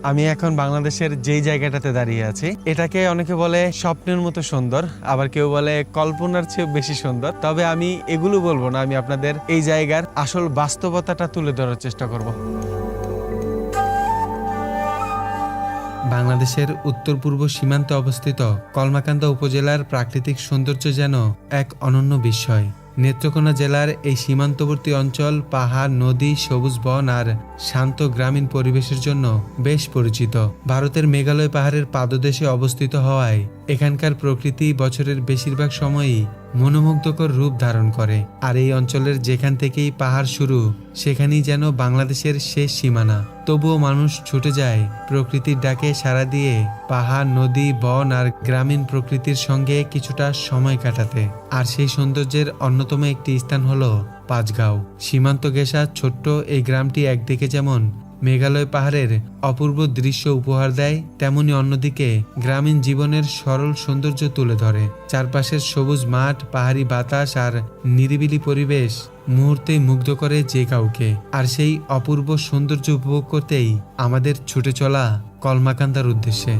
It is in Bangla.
আমি এখন বাংলাদেশের যেই জায়গাটাতে দাঁড়িয়ে আছি, এটাকে অনেকে বলে স্বপ্নের মতো সুন্দর, আবার কেউ বলে কল্পনার চেয়ে বেশি সুন্দর। তবে আমি এগুলো বলবো না, আমি আপনাদের এই জায়গার আসল বাস্তবতাটা তুলে ধরার চেষ্টা করব। বাংলাদেশের উত্তর পূর্ব সীমান্তে অবস্থিত কলমাকান্দা উপজেলার প্রাকৃতিক সৌন্দর্য যেন এক অনন্য বিস্ময়। নেত্রকোনা জেলার এই সীমান্তবর্তী অঞ্চল পাহাড়, নদী, সবুজ বন আর শান্ত গ্রামীণ পরিবেশের জন্য বেশ পরিচিত। ভারতের মেঘালয় পাহাড়ের পাদদেশে অবস্থিত হওয়ায় এখানকার প্রকৃতি বছরের বেশিরভাগ সময়ই মনোমুগ্ধকর রূপ ধারণ করে। আর এই অঞ্চলের যেখান থেকেই পাহাড় শুরু, সেখানেই যেন বাংলাদেশের শেষ সীমানা। তবুও মানুষ ছুটে যায় প্রকৃতির ডাকে সাড়া দিয়ে পাহাড়, নদী, বন আর গ্রামীণ প্রকৃতির সঙ্গে কিছুটা সময় কাটাতে। আর সেই সৌন্দর্যের অন্যতম একটি স্থান হলো পাঁচগাঁও। সীমান্ত ঘেঁষা ছোট্ট এই গ্রামটি একদিকে যেমন মেঘালয় পাহাড়ের অপূর্ব দৃশ্য উপহার দেয়, তেমনি অন্যদিকে গ্রামীণ জীবনের সরল সৌন্দর্য তুলে ধরে। চারপাশের সবুজ মাঠ, পাহাড়ি বাতাস আর নিরিবিলি পরিবেশ মুহূর্তেই মুগ্ধ করে যে কাউকে। আর সেই অপূর্ব সৌন্দর্য উপভোগ করতেই আমাদের ছুটে চলা কলমাকান্দার উদ্দেশ্যে।